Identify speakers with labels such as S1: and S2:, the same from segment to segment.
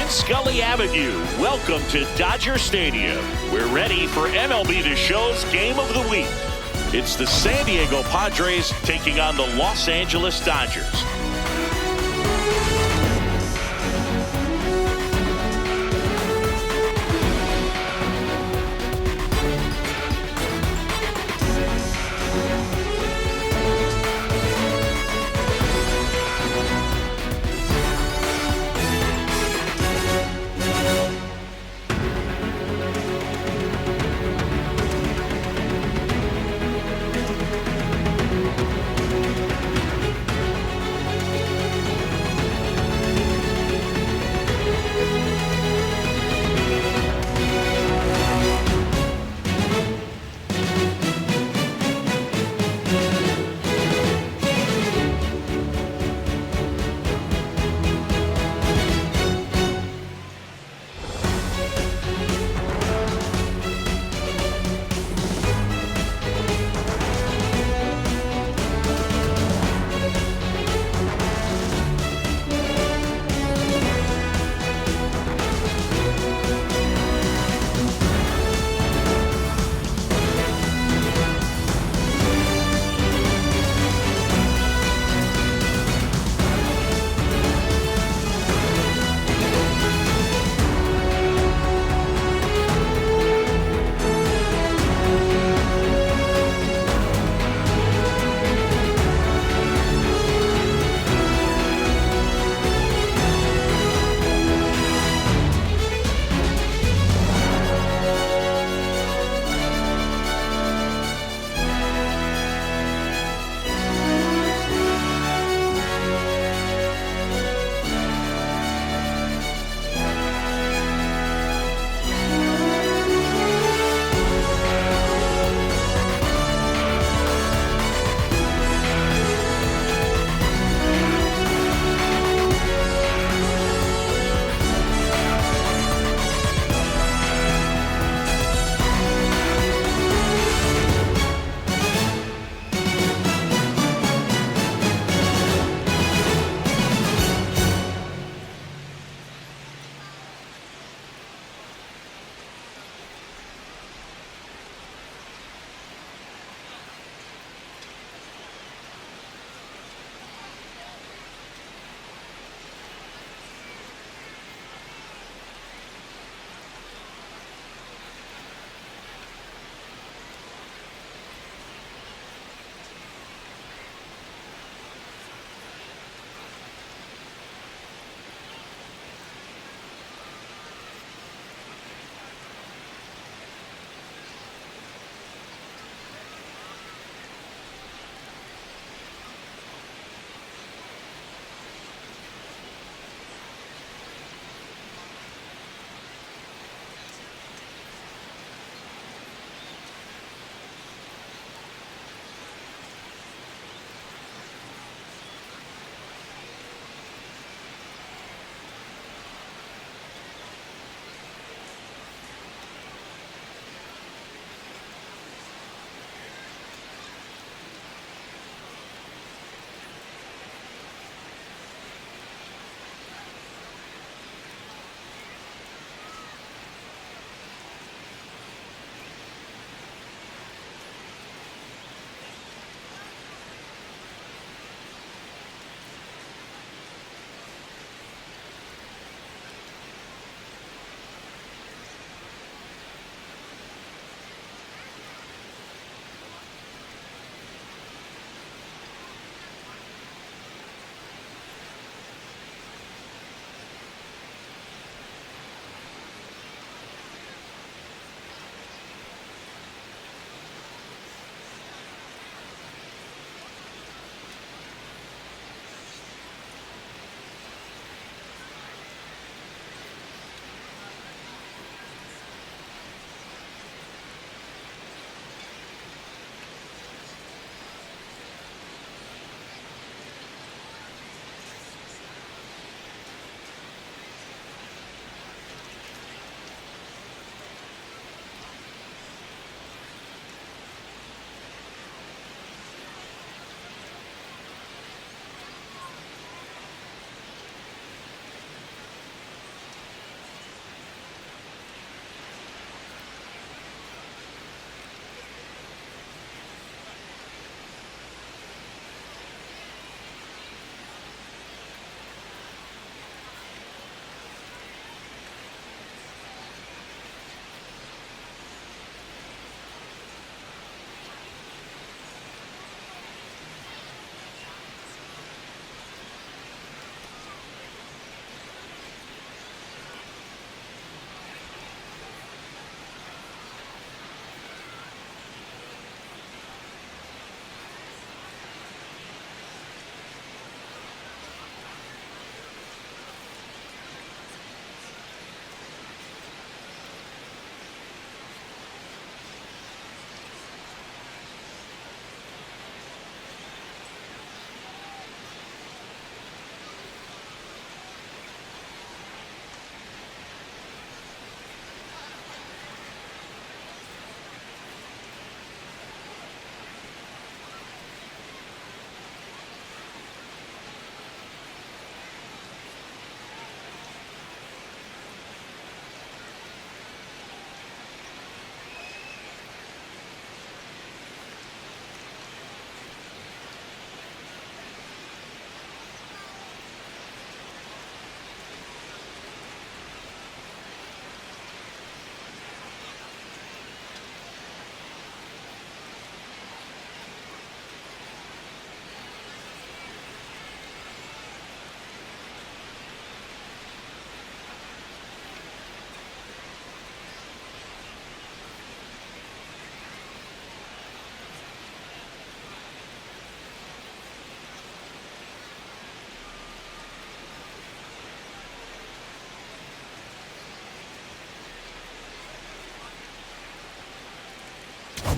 S1: Scully Avenue. Welcome to Dodger Stadium. We're ready for MLB The Show's Game of the Week. It's the San Diego Padres taking on the Los Angeles Dodgers.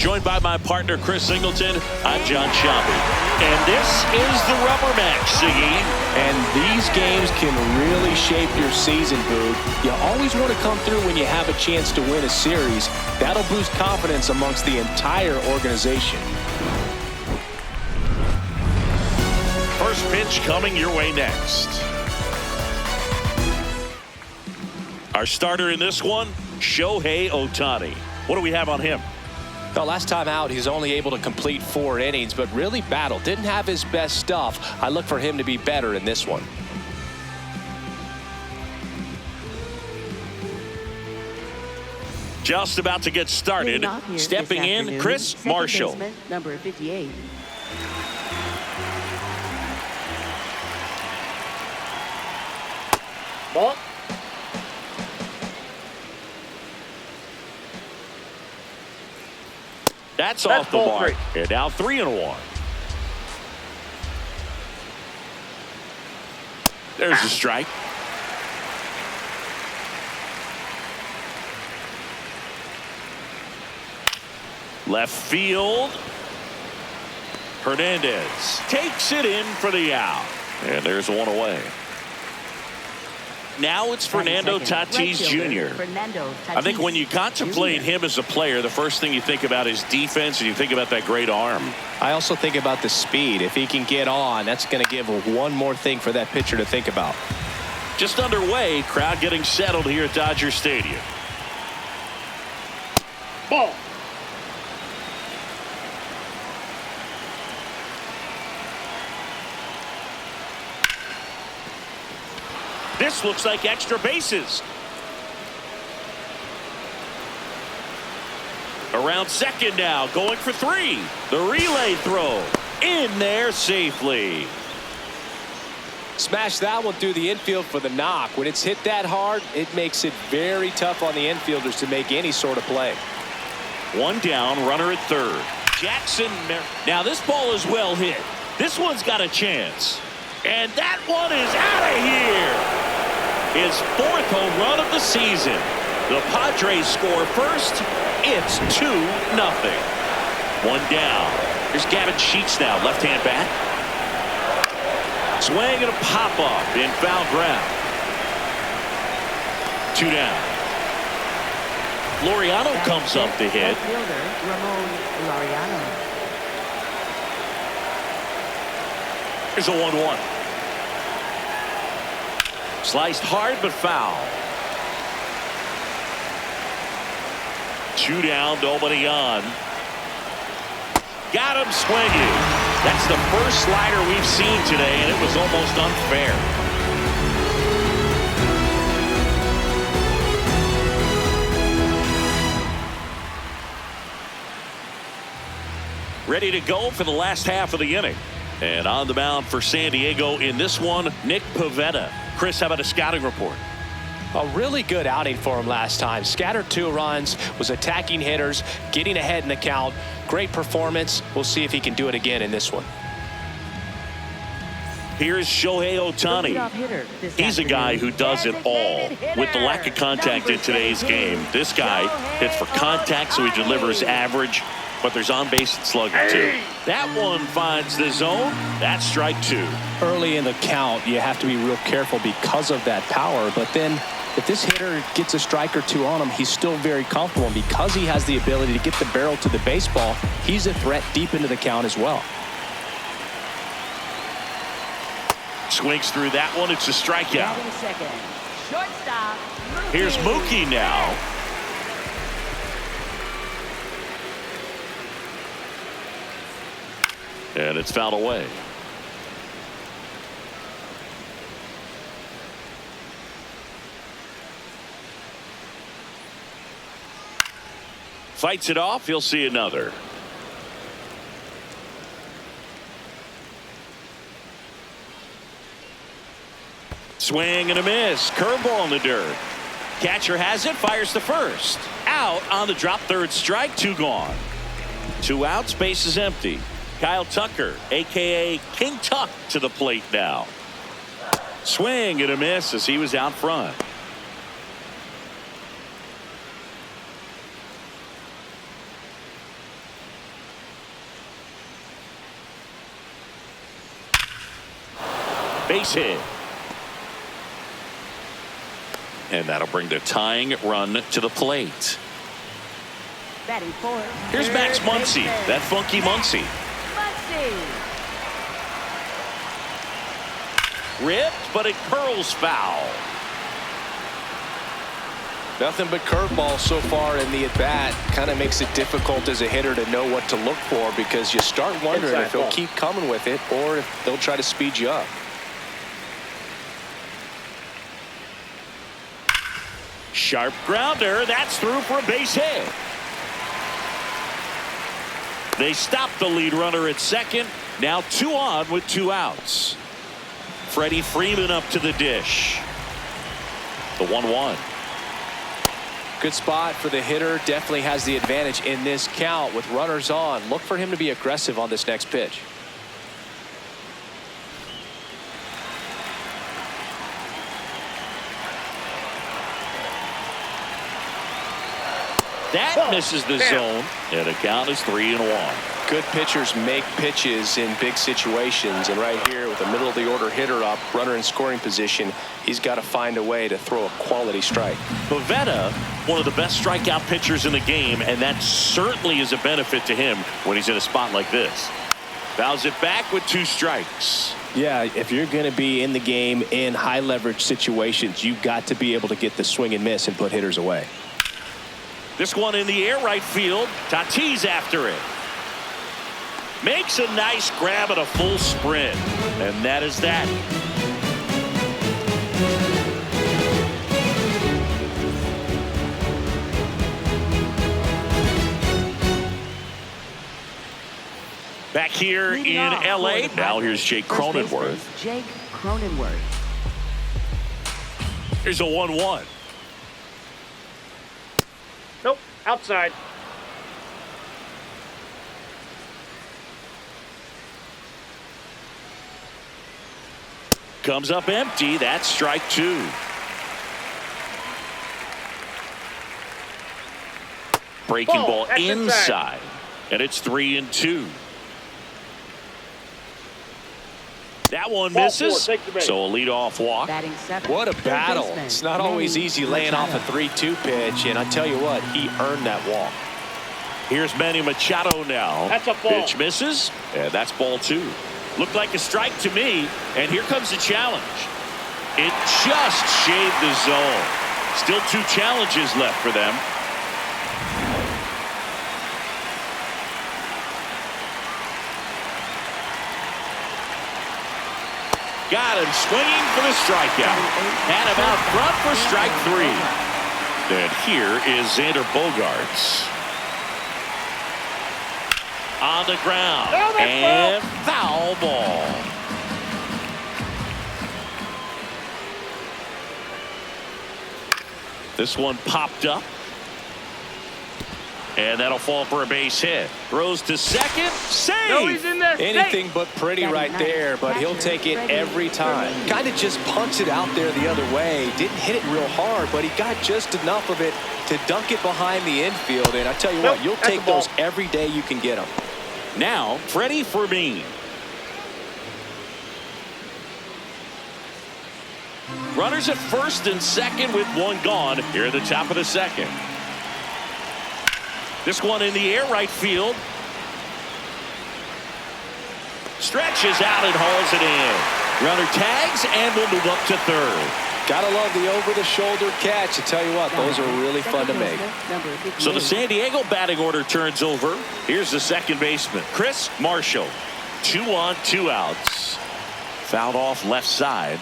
S1: Joined by my partner, Chris Singleton, I'm John Schaube. And this is the rubber match, Siggy.
S2: And these games can really shape your season, Boog. You always want to come through when you have a chance to win a series. That'll boost confidence amongst the entire organization.
S1: First pitch coming your way next. Our starter in this one, Shohei Ohtani. What do we have on him?
S2: The last time out, he's only able to complete 4 innings, but really battled. Didn't have his best stuff. I look for him to be better in this one.
S1: Just about to get started. Stepping in, Chris Marshall.
S3: Number 58.
S1: Ball. That's off the mark. And now 3-1. There's a strike. Left field. Hernandez takes it in for the out. And there's one away. Now it's Fernando Tatis Jr. I think when you contemplate him as a player, the first thing you think about is defense, and you think about that great arm.
S2: I also think about the speed. If he can get on, that's going to give one more thing for that pitcher to think about.
S1: Just underway, crowd getting settled here at Dodger Stadium. Ball. This looks like extra bases. Around second now, going for 3. The relay throw in there safely.
S2: Smash that one through the infield for the knock. When it's hit that hard, it makes it very tough on the infielders to make any sort of play.
S1: One down, runner at third. Jackson. Now this ball is well hit. This one's got a chance. And that one is out of here. His 4th home run of the season. The Padres score first. It's 2-0. One down. Here's Gavin Sheets now, left-hand bat. Swing and a pop-up in foul ground. 2 down. Laureano comes up to hit. Here's a 1-1. Sliced hard but foul. 2 down, nobody on. Got him swinging. That's the first slider we've seen today, and it was almost unfair. Ready to go for the last half of the inning. And on the mound for San Diego in this one, Nick Pivetta. Chris, how about a scouting report?
S2: A really good outing for him last time. Scattered 2 runs, was attacking hitters, getting ahead in the count. Great performance. We'll see if he can do it again in this one.
S1: Here's Shohei Ohtani. He's a guy who does it all. With the lack of contact in today's game, this guy hits for contact, so he delivers average. But there's on-base and slugging too. That one finds the zone. That's strike 2.
S2: Early in the count, you have to be real careful because of that power. But then if this hitter gets a strike or 2 on him, he's still very comfortable. And because he has the ability to get the barrel to the baseball, he's a threat deep into the count as well.
S1: Swings through that one. It's a strikeout. Here's Mookie now. And it's fouled away. Fights it off. He'll see another. Swing and a miss. Curveball in the dirt. Catcher has it. Fires to first. Out on the drop. Third strike. 2 gone. 2 outs. Base is empty. Kyle Tucker, a.k.a. King Tuck, to the plate now. Swing and a miss as he was out front. Base hit. And that'll bring the tying run to the plate.
S3: Batting fourth.
S1: Here's Max Muncy, that funky Muncy. Ripped, but it curls foul.
S2: Nothing but curveball so far in the at-bat. Kind of makes it difficult as a hitter to know what to look for, because you start wondering if he'll keep coming with it or if they'll try to speed you up.
S1: Sharp grounder. That's through for a base hit. They stop the lead runner at second. Now 2 on with 2 outs. Freddie Freeman up to the dish. The 1-1.
S2: Good spot for the hitter. Definitely has the advantage in this count with runners on. Look for him to be aggressive on this next pitch.
S1: That misses the zone, and the count is 3-1.
S2: Good pitchers make pitches in big situations, and right here with a middle of the order hitter up, runner in scoring position, he's got to find a way to throw a quality strike.
S1: Pivetta, one of the best strikeout pitchers in the game, and that certainly is a benefit to him when he's in a spot like this. Fouls it back with 2 strikes.
S2: Yeah, if you're going to be in the game in high leverage situations, you've got to be able to get the swing and miss and put hitters away.
S1: This one in the air right field. Tatis after it. Makes a nice grab at a full sprint. And that is that. Back here in L.A. Now here's Jake Cronenworth.
S3: Jake Cronenworth.
S1: Here's a 1-1.
S4: Nope, outside.
S1: Comes up empty. That's strike 2. Breaking ball inside. And it's 3-2. That one misses. So a leadoff walk.
S2: What a battle. It's not always easy laying off a 3-2 pitch, and I tell you what, he earned that walk.
S1: Here's Manny Machado now.
S4: That's a ball.
S1: Pitch misses, and that's ball 2. Looked like a strike to me, and here comes the challenge. It just shaved the zone. Still 2 challenges left for them. Got him swinging for the strikeout. Had him out front for strike 3. And here is Xander Bogaerts. On the ground. And foul ball. This one popped up. And that'll fall for a base hit. Throws to second. Save!
S4: No, he's in there.
S2: Anything but pretty right there, but he'll take it every time. Kind of just punts it out there the other way. Didn't hit it real hard, but he got just enough of it to dunk it behind the infield. And I tell you what, you'll take those every day you can get them.
S1: Now, Freddie Freeman. Runners at first and second with 1 gone here at the top of the second. This one in the air right field. Stretches out and hauls it in. Runner tags and will move up to third.
S2: Gotta love the over-the-shoulder catch. I tell you what, those are really fun to make.
S1: So the San Diego batting order turns over. Here's the second baseman, Chris Marshall. 2 on, 2 outs. Fouled off left side.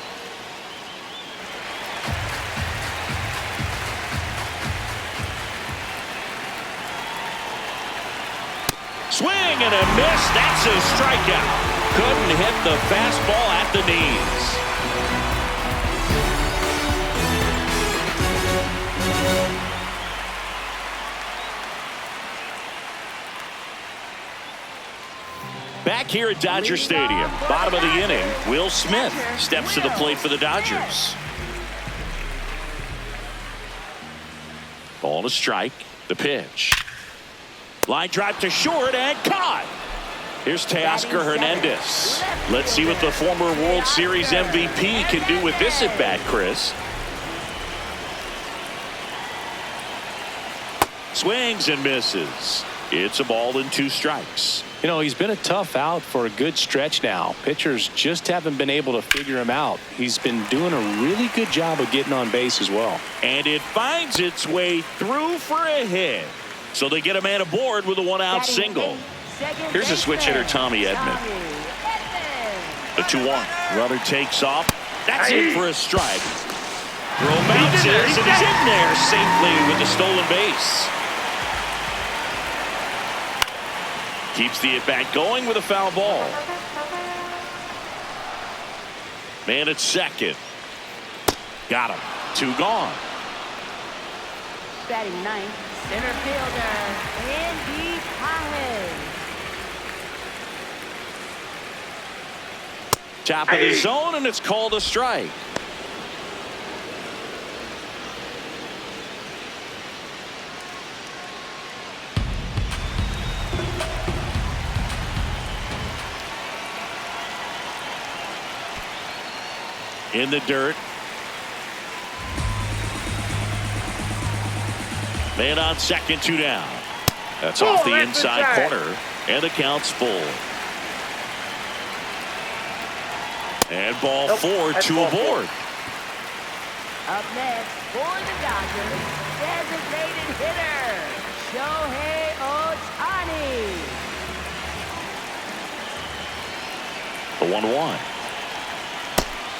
S1: Swing and a miss. That's a strikeout. Couldn't hit the fastball at the knees. Back here at Dodger Stadium, bottom of the inning, Will Smith steps to the plate for the Dodgers. Ball to strike. The pitch. Line drive to short and caught. Here's Teoscar Hernandez. Let's see what the former World Series MVP can do with this at bat, Chris. Swings and misses. It's a ball and 2 strikes.
S2: You know, he's been a tough out for a good stretch now. Pitchers just haven't been able to figure him out. He's been doing a really good job of getting on base as well.
S1: And it finds its way through for a hit. So they get a man aboard with a 1-out single. Here's a switch hitter, Tommy Edman. The 2-1. Runner takes off. That's in for a strike. Throw bounces, and he's in there safely with the stolen base. Keeps the at-bat going with a foul ball. Man at second. Got him. 2 gone.
S3: Batting ninth, center fielder, Andy Collins.
S1: Top of the zone, and it's called a strike. In the dirt. Man on second, 2 down. That's off the inside corner, and the count's full. And ball 4, 2 aboard.
S3: Up next for the Dodgers, designated hitter, Shohei Ohtani.
S1: The 1-1.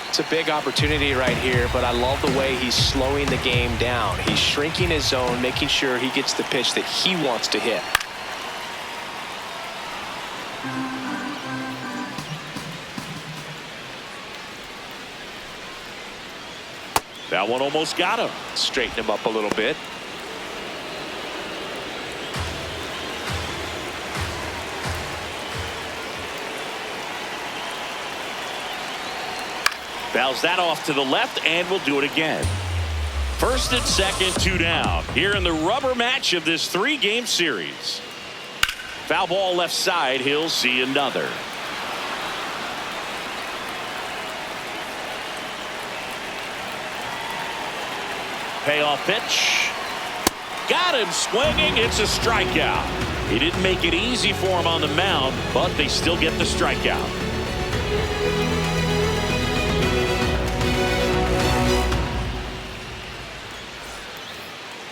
S2: It's a big opportunity right here, but I love the way he's slowing the game down. He's shrinking his zone, making sure he gets the pitch that he wants to hit.
S1: That one almost got him.
S2: Straighten him up a little bit.
S1: Fouls that off to the left, and we'll do it again. First and second, 2 down. Here in the rubber match of this 3-game series. Foul ball left side. He'll see another. Payoff pitch. Got him swinging. It's a strikeout. He didn't make it easy for him on the mound, but they still get the strikeout.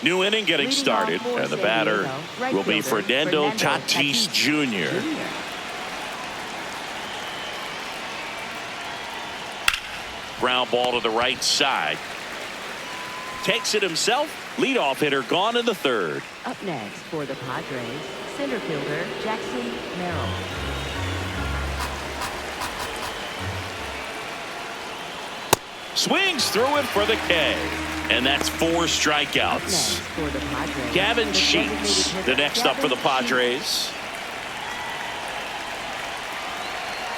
S1: New inning getting started, and the batter will be Fernando Tatis Jr. Ground ball to the right side. Takes it himself. Leadoff hitter gone in the 3rd.
S3: Up next for the Padres, center fielder, Jackson Merrill.
S1: Swings through it for the K. And that's 4 strikeouts. Gavin Sheets, the next up for the Padres.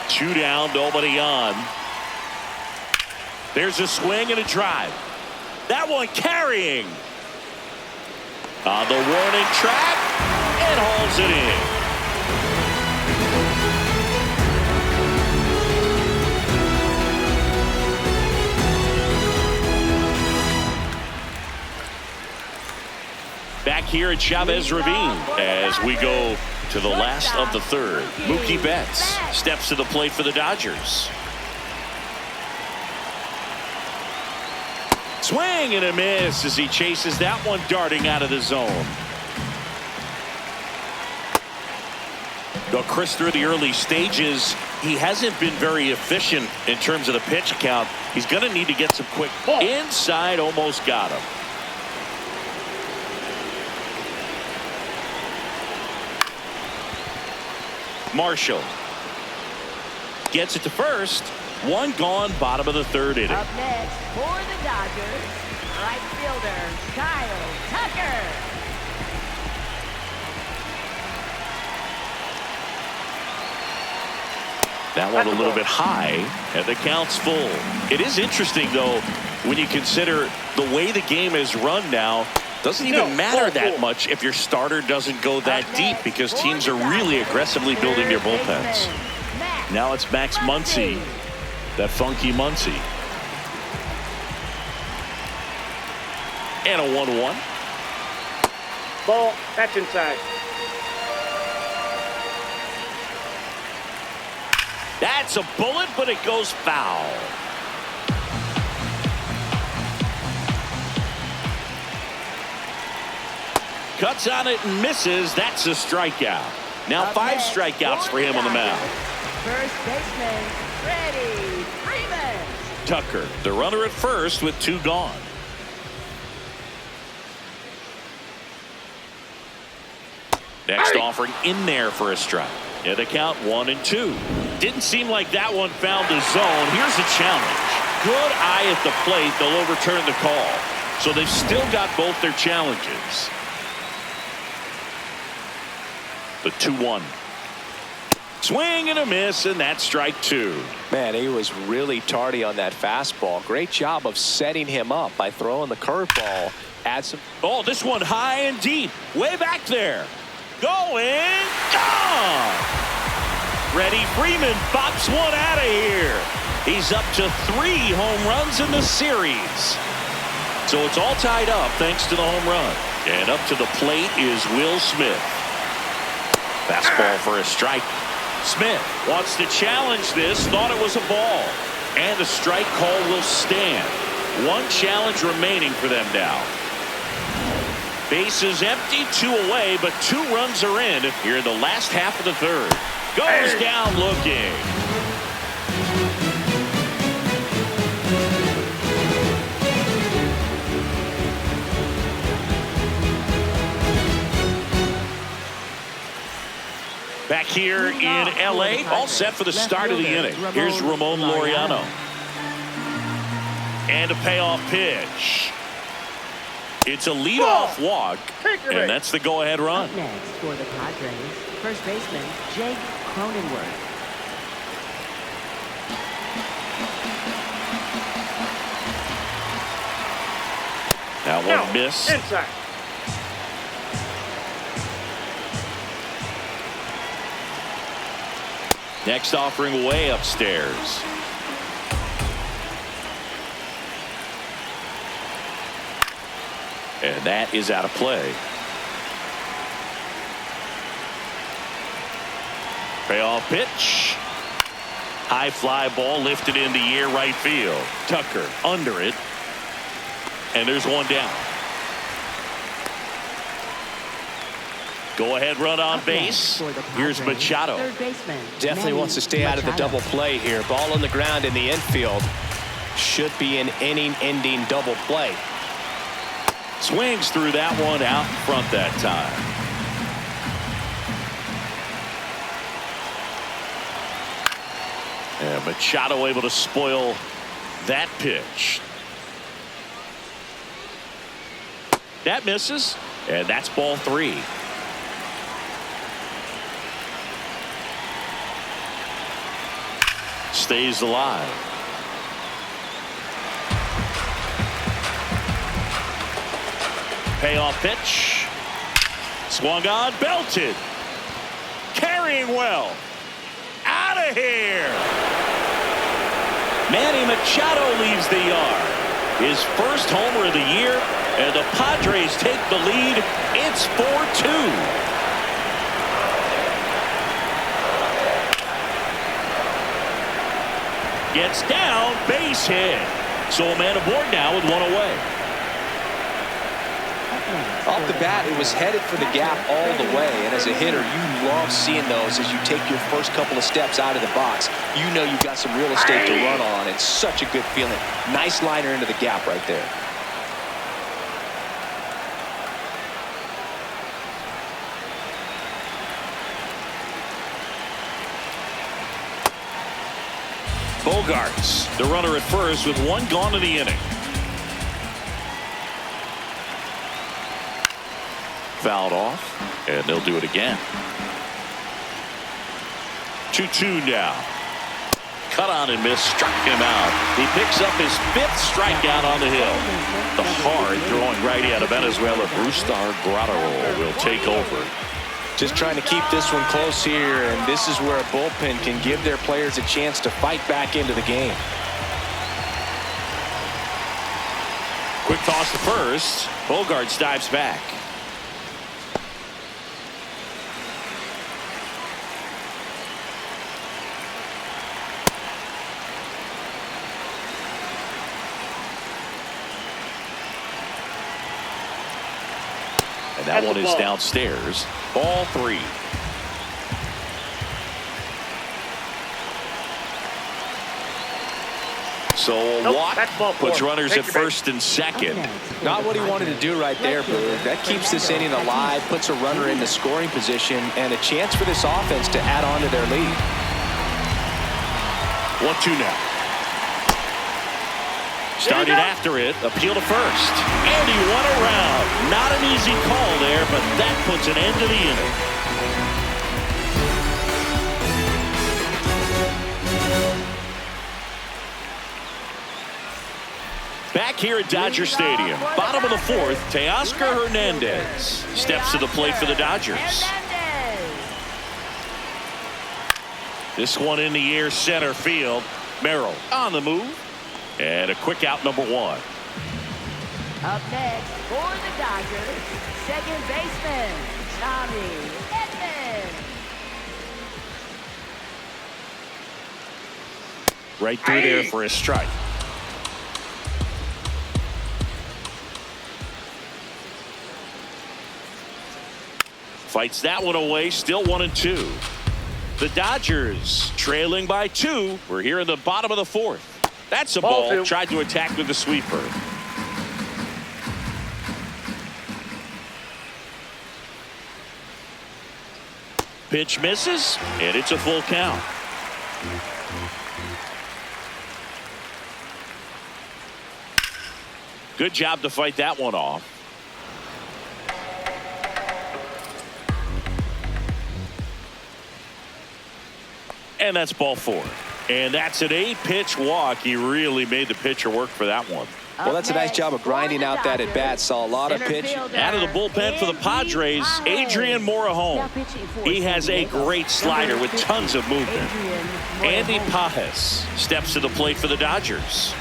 S1: 2 down, nobody on. There's a swing and a drive. That one carrying. On the warning track, and hauls it in. Back here at Chavez Ravine as we go to the last of the 3rd. Mookie Betts steps to the plate for the Dodgers. Swing and a miss as he chases that one darting out of the zone. Well, Chris, through the early stages, he hasn't been very efficient in terms of the pitch count. He's going to need to get some quick inside. Almost got him. Marshall gets it to first. 1 gone, bottom of the 3rd inning.
S3: Up next for the Dodgers, right fielder Kyle Tucker.
S1: That one a little bit high, and the count's full. It is interesting, though, when you consider the way the game is run now. Doesn't even matter that much if your starter doesn't go that deep because teams are really aggressively building their bullpens. Now it's Max Muncy, that funky Muncy. And a 1-1.
S4: Ball. That's inside.
S1: That's a bullet, but it goes foul. Cuts on it and misses. That's a strikeout. Now 5 strikeouts for him on the mound.
S3: First baseman, Freddie Freeman.
S1: Tucker, the runner at first with 2 gone. Next offering in there for a strike. And the count 1-2. Didn't seem like that one found the zone. Here's a challenge. Good eye at the plate. They'll overturn the call. So they've still got both their challenges. The 2-1. Swing and a miss, and that's strike 2.
S2: Man, he was really tardy on that fastball. Great job of setting him up by throwing the curveball. Add some.
S1: Oh, this one high and deep. Way back there. Going. Gone. Freddie Freeman bops one out of here. He's up to 3 home runs in the series. So it's all tied up thanks to the home run. And up to the plate is Will Smith. Fastball for a strike. Smith wants to challenge this. Thought it was a ball. And the strike call will stand. 1 challenge remaining for them now. Bases empty, 2 away, but 2 runs are in here in the last half of the 3rd. Goes down looking. Back here in L.A., all set for the start of the inning. Here's Ramon Laureano. And a payoff pitch. It's a leadoff walk, and that's the go-ahead run.
S3: Up next for the Padres, first baseman Jake Cronenworth.
S1: That one missed.
S4: Inside.
S1: Next offering way upstairs. And that is out of play. Payoff pitch. High fly ball lifted in the air right field. Tucker under it. And there's one down. Go ahead run on base. Here's Machado.
S3: Third baseman.
S2: Definitely wants to stay out of the double play here. Ball on the ground in the infield. Should be an inning-ending double play.
S1: Swings through that one out in front that time. And Machado able to spoil that pitch. That misses, and that's ball 3. Stays alive. Payoff pitch. Swung on, belted. Carrying well. Out of here. Manny Machado leaves the yard. His first homer of the year, and the Padres take the lead. It's 4-2. Gets down, base hit. So a man aboard now with 1 away.
S2: Off the bat, it was headed for the gap all the way, and as a hitter, you love seeing those as you take your first couple of steps out of the box. You know you've got some real estate to run on. It's such a good feeling. Nice liner into the gap right there.
S1: Bogarts, the runner at first with 1 gone in the inning. Fouled off, and they'll do it again. 2-2 now. cut on and miss, struck him out. He picks up his 5th strikeout on the hill. The hard throwing righty out of Venezuela, Brustar Graterol, will take over.
S2: Just trying to keep this one close here, and this is where a bullpen can give their players a chance to fight back into the game.
S1: Quick toss to first. Bogaerts dives back. And that one is downstairs. Ball 3. So a walk puts runners at first and second.
S2: Not what he wanted to do right there, but that keeps this inning alive, puts a runner in the scoring position, and a chance for this offense to add on to their lead.
S1: 1-2 now. Started after it, appeal to first. And he won around. Not an easy call there, but that puts an end to the inning. Back here at Dodger Stadium, bottom of the 4th, Teoscar Hernandez steps to the plate for the Dodgers. This one in the air, center field. Merrill on the move. And a quick out, number 1.
S3: Up next for the Dodgers, second baseman, Tommy Edman.
S1: Right through there for a strike. Fights that one away, still 1-2. The Dodgers trailing by 2. We're here in the bottom of the 4th. That's a ball. Tried to attack with the sweeper. Pitch misses, and it's a full count. Good job to fight that one off. And that's ball 4. And that's an 8-pitch walk. He really made the pitcher work for that one.
S2: Well, that's a nice job of grinding out that at bat. Saw a lot of pitch.
S1: Out of the bullpen for the Padres, Adrian Morejon. He has a great slider with tons of movement. Andy Pajes steps to the plate for the Dodgers.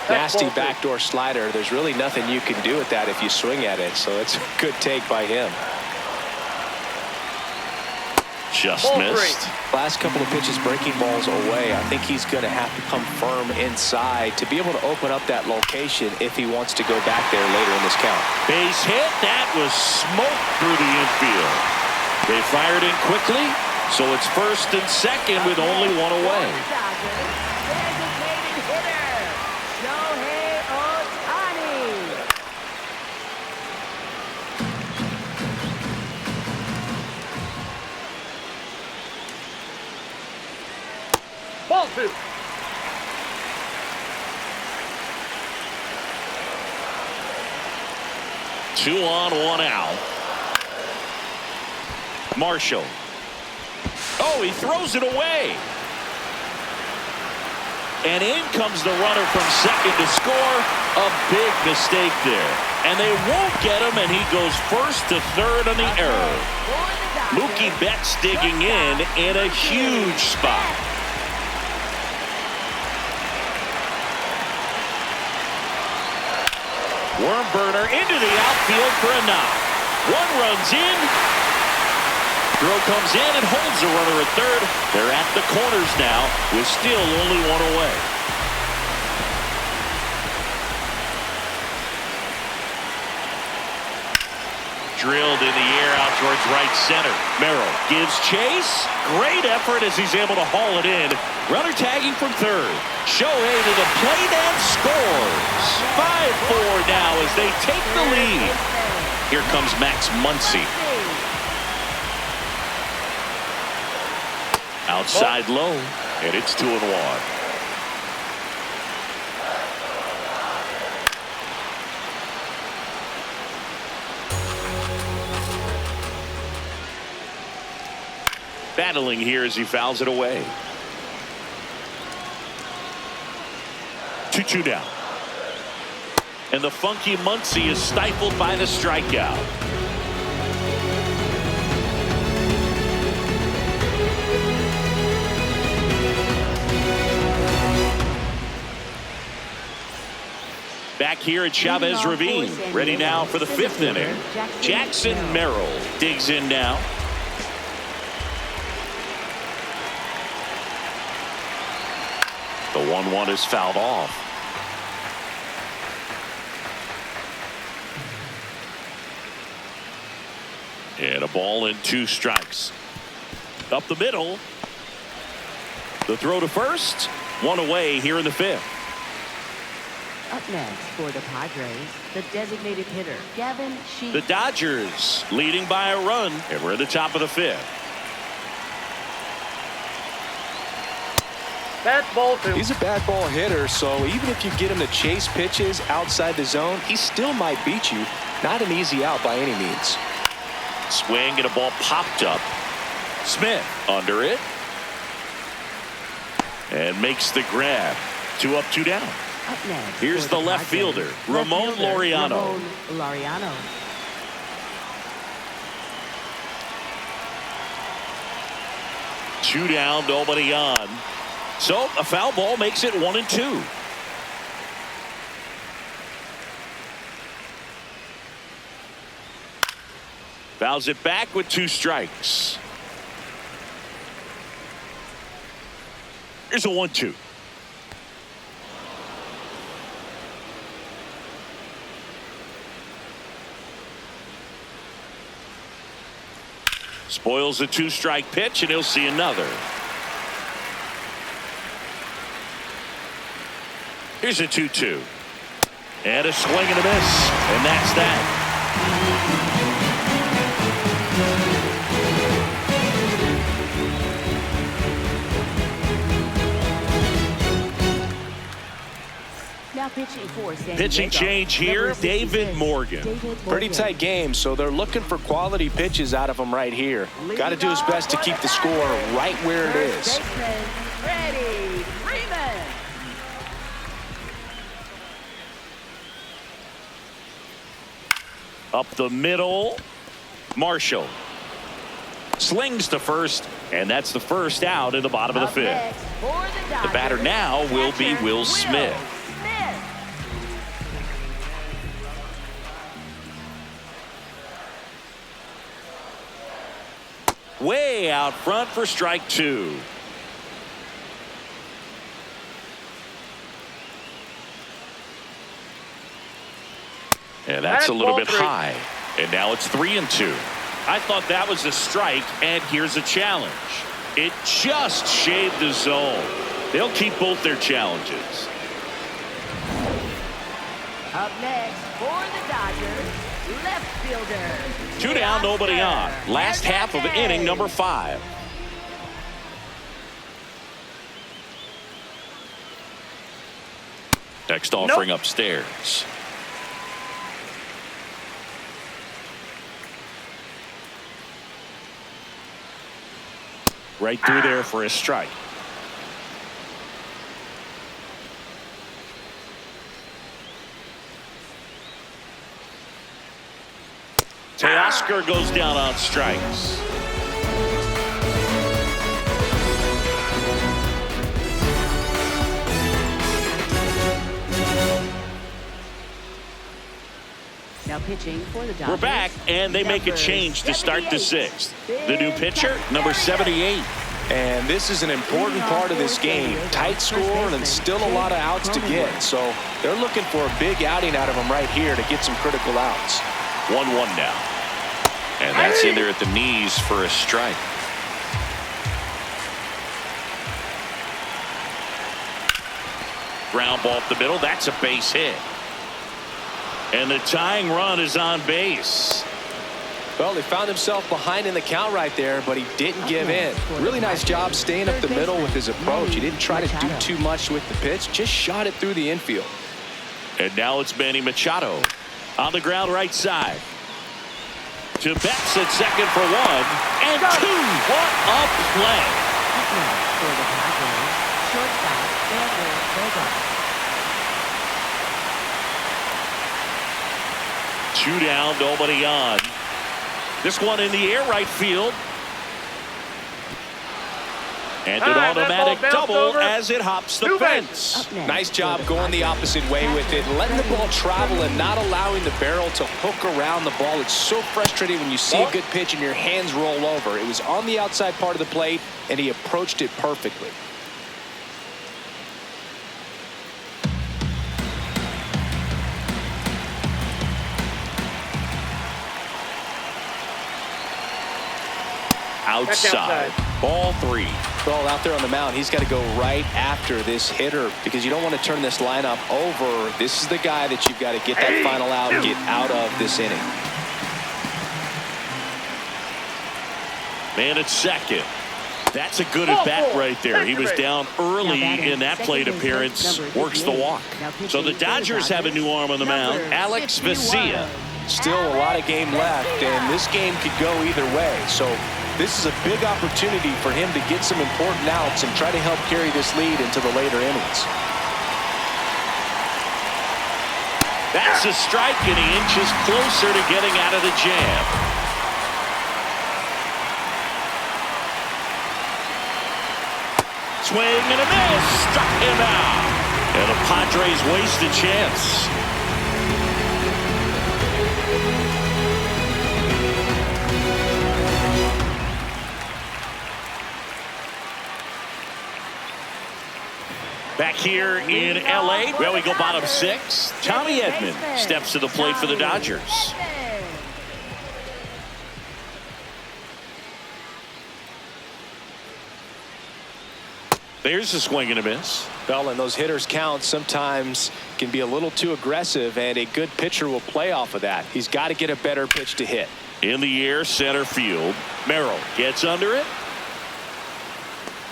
S2: Nasty backdoor slider. There's really nothing you can do with that if you swing at it. So it's a good take by him.
S1: Just missed.
S2: Last couple of pitches breaking balls away. I think he's going to have to come firm inside to be able to open up that location if he wants to go back there later in this count.
S1: Base hit. That was smoke through the infield. They fired in quickly, so it's first and second with only one away.
S4: Ball 2.
S1: Two on, one out. Marshall. Oh, he throws it away. And in comes the runner from second to score. A big mistake there. And they won't get him, and he goes first to third on the error. Mookie Betts digging in a huge spot. Worm burner into the outfield for a knock. One runs in. Throw comes in and holds the runner at third. They're at the corners now with still only one away. Drilled in the air out towards right center. Merrill gives chase. Great effort as he's able to haul it in. Runner tagging from third. Shohei to the plate and scores. 5-4 now as they take the lead. Here comes Max Muncy. Outside low, and it's 2-1. Battling here as he fouls it away. 2-2 down. And the funky Muncie is stifled by the strikeout. Back here at Chavez Ravine, ready now for the 5th inning. Jackson Merrill digs in now. The 1-1 is fouled off. And a ball and 2 strikes. Up the middle. The throw to first. 1 away here in the 5th.
S3: Up next for the Padres, the designated hitter, Gavin Sheets.
S1: The Dodgers leading by a run, and we're at the top of the 5th.
S4: That's ball 2.
S2: He's a bad ball hitter, so even if you get him to chase pitches outside the zone, he still might beat you. Not an easy out by any means.
S1: Swing and a ball popped up. Smith under it. And makes the grab. 2 up, 2 down.
S3: Up next,
S1: here's the left fielder, Ramon Laureano.
S3: Laureano.
S1: Two down, nobody on. So a foul ball makes it 1-2. Fouls it back with 2 strikes. Here's a 1-2. Spoils a 2-strike pitch, and he'll see another. Here's a 2-2. And a swing and a miss. And that's that.
S3: Now pitching for San
S1: Pitching
S3: Diego,
S1: change here,
S3: number
S1: David
S3: 66,
S1: Morgan.
S3: David Morgan.
S2: Pretty tight game, so they're looking for quality pitches out of him right here. Got to do his best to keep the score right where it is.
S3: First baseman, Freddie Freeman.
S1: Up the middle, Marshall. Slings to first, and that's the first out in the bottom of the 5th.
S3: Next for the Dodgers,
S1: batter now will be
S3: catcher,
S1: Will Smith. Way out front for strike 2. And that's a little bit high. And now it's 3-2. I thought that was a strike, and here's a challenge. It just shaved the zone. They'll keep both their challenges.
S3: Up next for the Dodgers, left fielder.
S1: 2 down, nobody on. Last half of inning number 5. Next offering upstairs. Right through there for a strike. Teoscar goes down on strikes.
S3: Now pitching for the Dodgers.
S1: We're back, and they make a change to start the 6th. The new pitcher, number 78.
S2: And this is an important part of this game. Tight score and still a lot of outs to get. So they're looking for a big outing out of them right here to get some critical outs.
S1: 1-1 now. And that's in there at the knees for a strike. Ground ball up the middle. That's a base hit. And the tying run is on base.
S2: Well, he found himself behind in the count right there, but he didn't give in. Really nice job staying up the middle with his approach. He didn't try to do too much with the pitch, just shot it through the infield.
S1: And now it's Manny Machado on the ground right side. To Betts at second for one. And two. What a play.
S3: Up next for the Padres, shortstop Xander Bogaerts.
S1: 2 down, nobody on. This one in the air, right field. And an automatic double as it hops the fence.
S2: Nice job going the opposite way with it, letting the ball travel and not allowing the barrel to hook around the ball. It's so frustrating when you see a good pitch and your hands roll over. It was on the outside part of the plate, and he approached it perfectly.
S1: Outside. Ball 3.
S2: Well, out there on the mound, he's got to go right after this hitter because you don't want to turn this lineup over. This is the guy that you've got to get that final out, get out of this inning.
S1: Man at second. That's a good at bat right there. He was down early in that plate appearance. Works the walk. So the Dodgers have a new arm on the mound. Alex Vesia.
S2: Still a lot of game left, and this game could go either way. So this is a big opportunity for him to get some important outs and try to help carry this lead into the later innings.
S1: That's a strike, and he inches closer to getting out of the jam. Swing and a miss. Struck him out. And the Padres waste a chance. Back here in L.A., well, we go bottom 6. Tommy Edman steps to the plate for the Dodgers. There's a swing and a miss.
S2: Well, and those hitters count sometimes can be a little too aggressive, and a good pitcher will play off of that. He's got to get a better pitch to hit.
S1: In the air, center field. Merrill gets under it.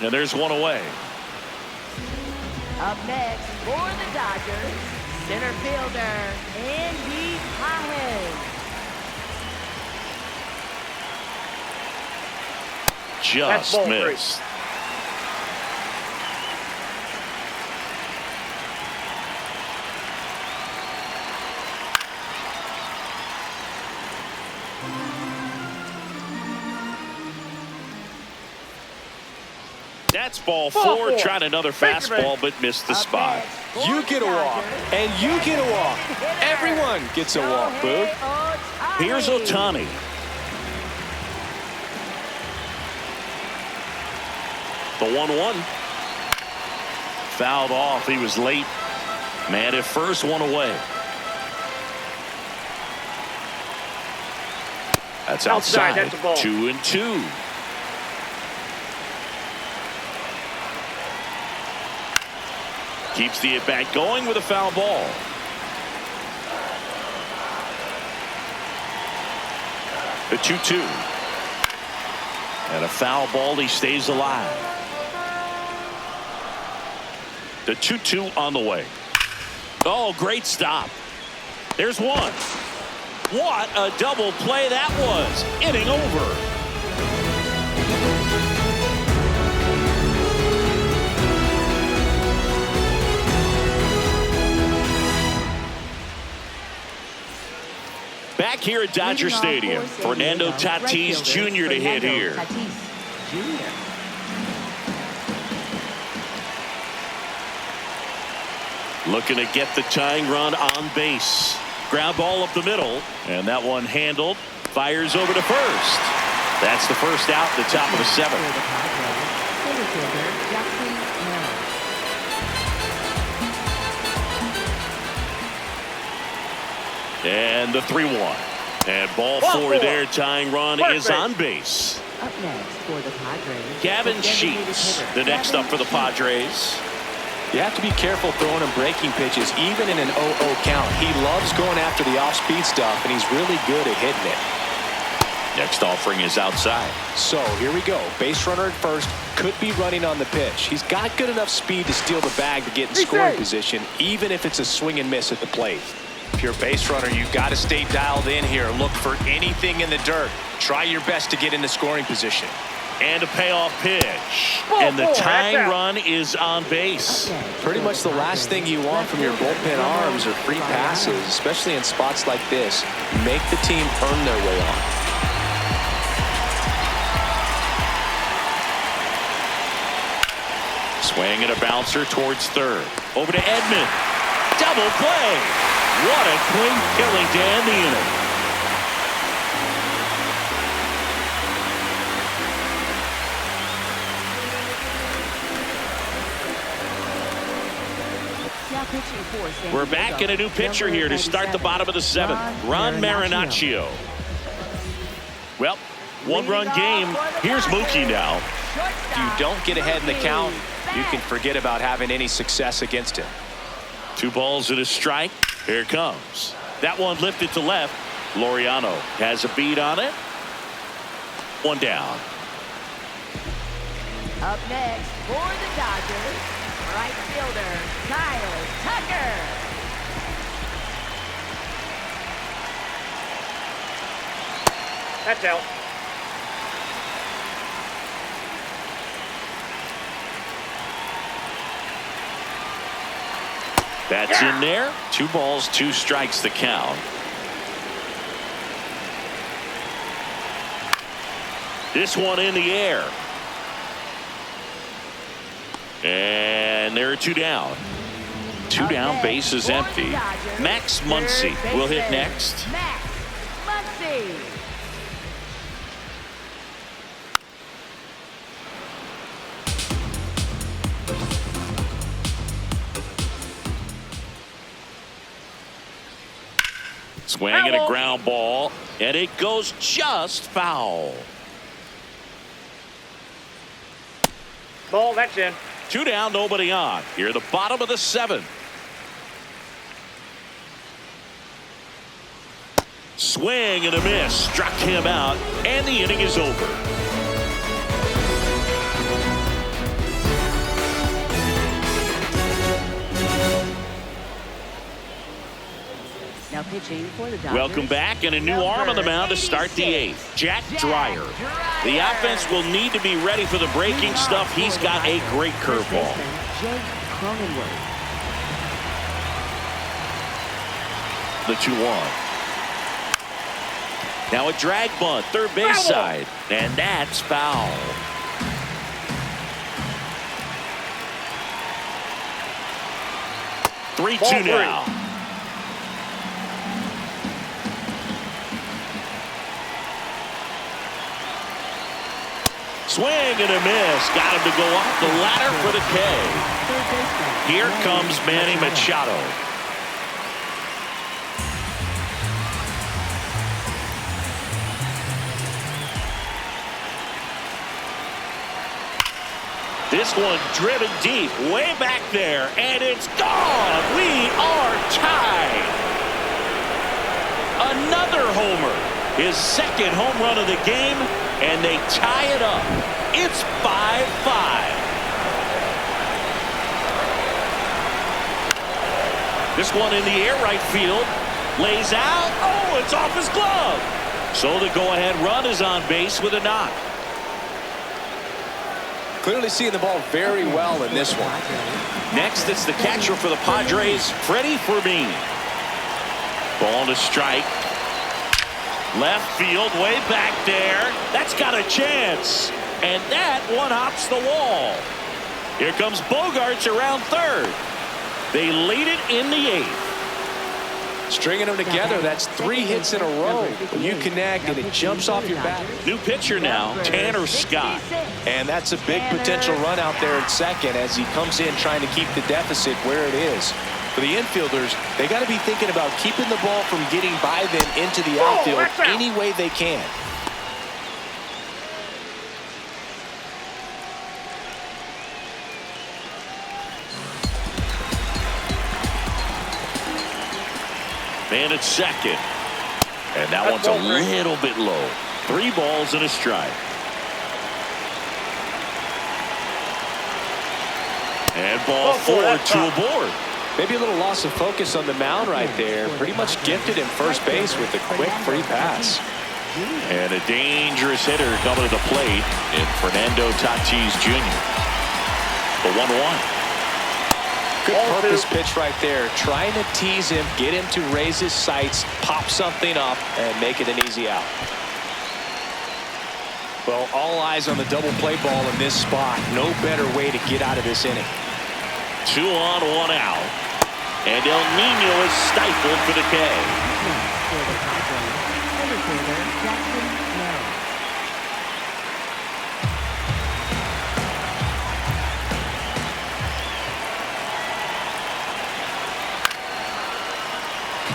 S1: And there's one away.
S3: Up next for the Dodgers, center fielder Andy Pahen.
S1: Just missed. That's ball 4, trying another fastball, but missed the spot.
S2: You get a walk, and you get a walk. Everyone gets a walk, Boog.
S1: Here's Ohtani. The 1-1. Fouled off. He was late. Man at first, one away. That's outside.
S4: That's a ball.
S1: 2-2. Keeps the at-bat going with a foul ball. The 2-2. And a foul ball. He stays alive. The 2-2 on the way. Oh, great stop. There's one. What a double play that was. Inning over. Back here at Dodger Stadium, Fernando Tatis Jr. to hit here. Looking to get the tying run on base. Ground ball up the middle, and that one handled. Fires over to first. That's the first out, the top of the 7th. And the 3-1. And ball 4 there. Tying run is on base.
S3: Up next for the Padres,
S1: Gavin Sheets, the next up for the Padres.
S2: You have to be careful throwing him breaking pitches, even in an 0-0 count. He loves going after the off-speed stuff, and he's really good at hitting it.
S1: Next offering is outside.
S2: So here we go. Base runner at first. Could be running on the pitch. He's got good enough speed to steal the bag to get in scoring position, even if it's a swing and miss at the plate. If you're a base runner, you've got to stay dialed in here. Look for anything in the dirt. Try your best to get in the scoring position.
S1: And a payoff pitch. And the tying run is on base.
S2: Pretty much the last thing you want from your bullpen arms are free passes, especially in spots like this. Make the team earn their way on.
S1: Swing and a bouncer towards third. Over to Edman. Double play. What a clean killing to end the inning. We're back in a new pitcher here to start the bottom of the seventh. Ron Marinaccio. Well, one-run game. Here's Mookie now.
S2: If you don't get ahead in the count, you can forget about having any success against him.
S1: 2 balls and a strike. Here it comes. That one lifted to left. Laureano has a beat on it. 1 down.
S3: Up next for the Dodgers, right fielder Kyle Tucker.
S4: That's out.
S1: That's in there. 2 balls, 2 strikes the count. This one in the air. And there are 2 down. 2 down, base is empty. Max Muncy will hit next.
S3: Max Muncy.
S1: Swing and a ground ball, and it goes just foul.
S4: Ball, that's in.
S1: 2 down, nobody on. Here, the bottom of the 7th. Swing and a miss. Struck him out, and the inning is over.
S3: Now pitching for the Dodgers.
S1: Welcome back, and a new arm on the mound to start the 8th. Jack Dreyer. The offense will need to be ready for the breaking stuff. He's got a great curveball. The 2-1. Now a drag bunt, third base side, and that's foul. Ball 3-2 now. Swing and a miss. Got him to go up the ladder for the K. Here comes Manny Machado. This one driven deep, way back there, and it's gone. We are tied. Another homer. His 2nd home run of the game, and they tie it up. It's 5-5. This one in the air, right field. Lays out. Oh, it's off his glove. So the go-ahead run is on base with a knock.
S2: Clearly seeing the ball very well in this one.
S1: Next, it's the catcher for the Padres, Freddie Fermin. Ball to strike. Left field, way back there. That's got a chance. And that one hops the wall. Here comes Bogarts around third. They lead it in the 8th.
S2: Stringing them together, that's 3 hits in a row. When you connect and it jumps off your bat.
S1: New pitcher now, Tanner Scott.
S2: And that's a big potential run out there at second as he comes in trying to keep the deficit where it is. For the infielders, they got to be thinking about keeping the ball from getting by them into the outfield any way they can.
S1: Man at second. And that one's a little bit low. 3 balls and a strike. And ball 4, 2 aboard.
S2: Maybe a little loss of focus on the mound right there. Pretty much gifted him first base with a quick free pass.
S1: And a dangerous hitter coming to the plate in Fernando Tatis Jr. The 1-1.
S2: Good purpose pitch right there. Trying to tease him, get him to raise his sights, pop something up, and make it an easy out. Well, all eyes on the double play ball in this spot. No better way to get out of this inning.
S1: 2 on, 1 out. And El Nino is stifled for the K.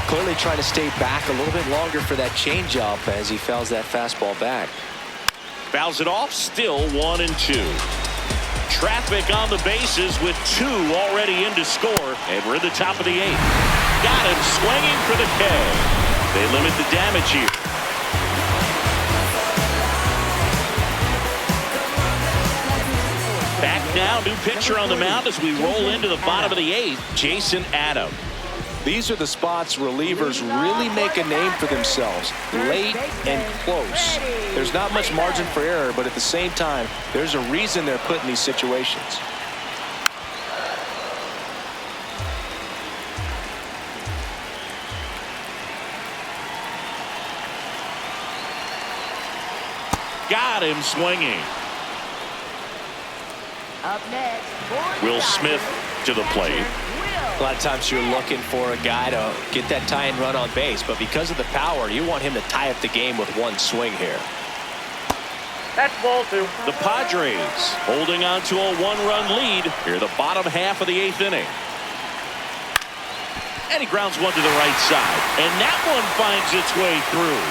S2: Clearly trying to stay back a little bit longer for that changeup as he fouls that fastball back.
S1: Fouls it off, still 1-2. Traffic on the bases with 2 already in to score, and we're at the top of the 8th. Got him swinging for the K. They limit the damage here. Back now, new pitcher on the mound as we roll into the bottom of the 8th, Jason Adam.
S2: These are the spots relievers really make a name for themselves, late and close. There's not much margin for error, but at the same time, there's a reason they're put in these situations.
S1: Got him swinging.
S3: Up next,
S1: Will Smith to the plate.
S2: A lot of times you're looking for a guy to get that tying run on base, but because of the power, you want him to tie up the game with one swing here.
S4: That's ball 2.
S1: The Padres holding on to a 1-run lead here the bottom half of the 8th inning. And he grounds one to the right side, and that one finds its way through,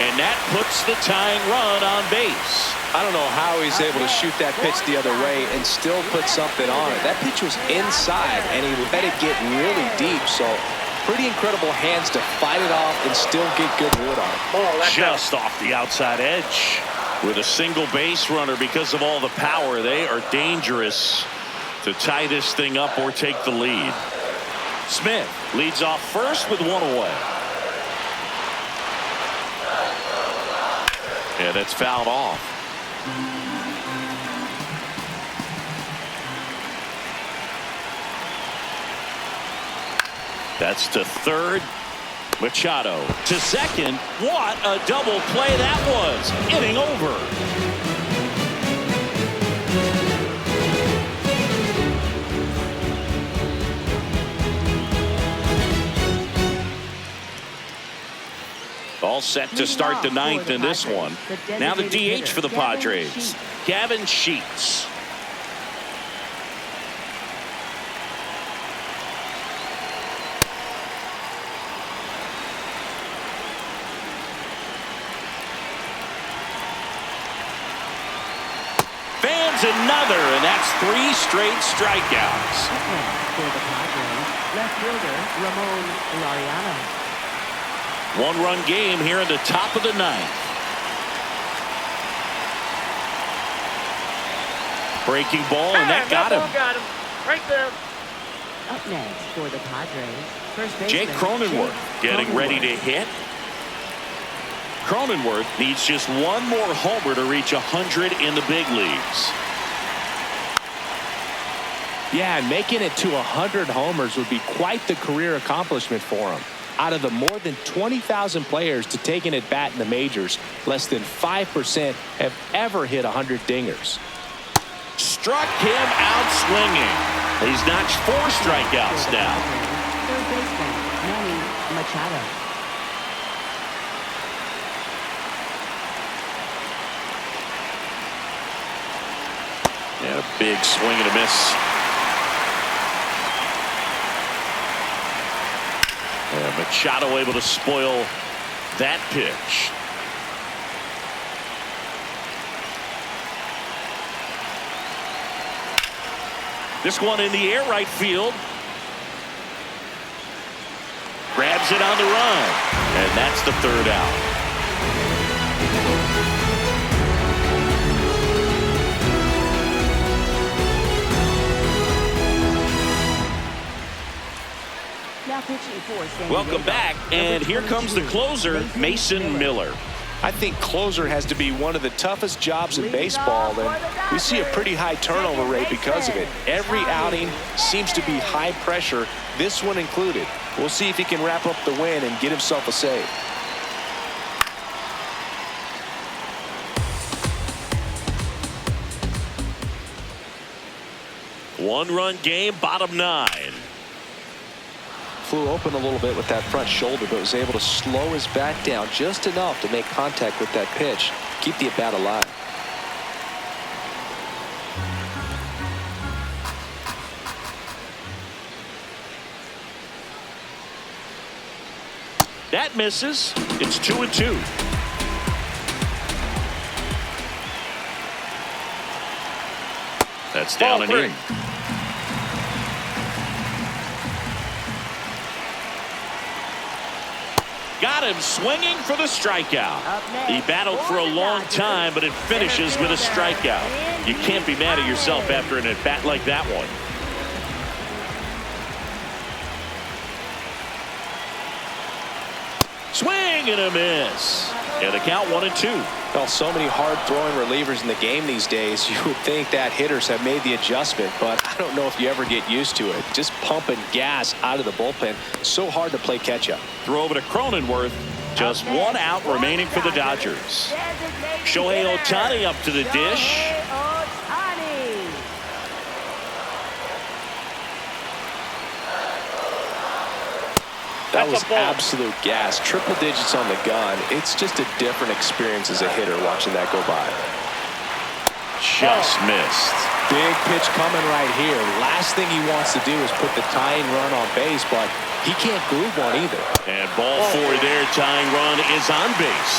S1: and that puts the tying run on base.
S2: I don't know how he's able to shoot that pitch the other way and still put something on it. That pitch was inside, and he let it get really deep. So pretty incredible hands to fight it off and still get good wood on it.
S1: Just off the outside edge. With a single base runner because of all the power, they are dangerous to tie this thing up or take the lead. Smith leads off first with 1 away. And it's fouled off. That's to third. Machado to second. What a double play that was. Inning over. All set to start the 9th in this one. Now the DH for the Padres, Gavin Sheets. Fans another, and that's 3 straight strikeouts.
S3: For the Padres, left fielder Ramon Laureano.
S1: 1-run game here in the top of the 9th. Breaking ball, and that got him.
S4: Got him. Right there.
S3: Up next for the Padres, first baseman
S1: Jake Cronenworth getting ready to hit. Cronenworth needs just 1 more homer to reach 100 in the big leagues.
S2: Yeah, and making it to 100 homers would be quite the career accomplishment for him. Out of the more than 20,000 players to take an at-bat in the majors, less than 5% have ever hit 100 dingers.
S1: Struck him out swinging. He's notched 4 strikeouts now.
S3: Third baseman Manny Machado.
S1: And a big swing and a miss. And Machado able to spoil that pitch. This one in the air right field. Grabs it on the run. And that's the 3rd out. Welcome back, and here comes the closer, Mason Miller.
S2: I think closer has to be one of the toughest jobs in baseball, and we see a pretty high turnover rate because of it. Every outing seems to be high pressure, this one included. We'll see if he can wrap up the win and get himself a save.
S1: One-run game, bottom 9.
S2: Flew open a little bit with that front shoulder, but was able to slow his bat down just enough to make contact with that pitch, keep the at-bat alive.
S1: That misses. It's 2-2. That's down and in. Got him swinging for the strikeout. He battled for a long time, but it finishes with a strikeout. You can't be mad at yourself after an at-bat like that one. Swing and a miss. And the count 1-2.
S2: Well, so many hard-throwing relievers in the game these days, you would think that hitters have made the adjustment, but I don't know if you ever get used to it. Just pumping gas out of the bullpen. So hard to play catch-up.
S1: Throw over to Cronenworth. Just one out remaining for the Dodgers. Shohei Ohtani up to the dish.
S2: That was absolute gas. Triple digits on the gun. It's just a different experience as a hitter watching that go by.
S1: Just missed.
S2: Big pitch coming right here. Last thing he wants to do is put the tying run on base, but he can't groove one either.
S1: And ball 4 there. Tying run is on base.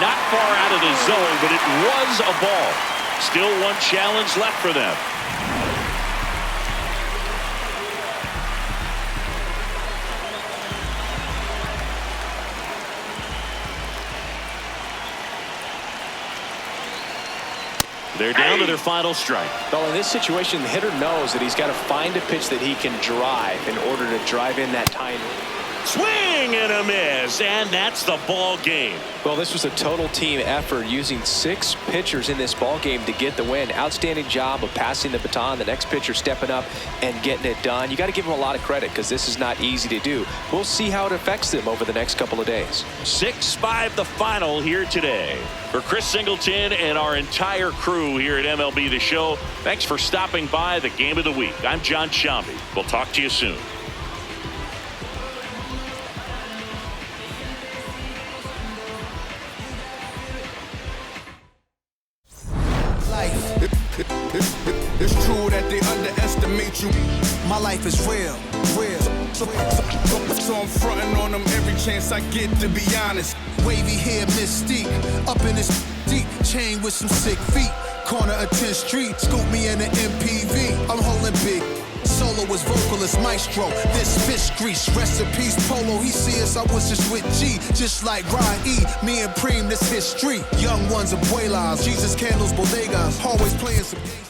S1: Not far out of the zone, but it was a ball. Still one challenge left for them. They're down to their final strike.
S2: Well, in this situation, the hitter knows that he's got to find a pitch that he can drive in order to drive in that tying run.
S1: Swing and a miss, and that's the ball game.
S2: Well, this was a total team effort using 6 pitchers in this ball game to get the win. Outstanding job of passing the baton, the next pitcher stepping up and getting it done. You got to give them a lot of credit because this is not easy to do. We'll see how it affects them over the next couple of days.
S1: 6-5 the final here today. For Chris Singleton and our entire crew here at MLB The Show, thanks for stopping by the Game of the Week. I'm John Shambi. We'll talk to you soon.
S5: It's true that they underestimate you. My life is real. So I'm fronting on them every chance I get, to be honest. Wavy hair, mystique, up in this deep chain with some sick feet. Corner of 10th Street, scoop me in an MPV. I'm holding big. Soloist, vocalist, maestro. This fish grease, rest in peace, Polo. He see us, I was just with G, just like Ryan E. Me and Preem, this history. Young ones, abuelas, Jesus candles, bodegas, always playing some games.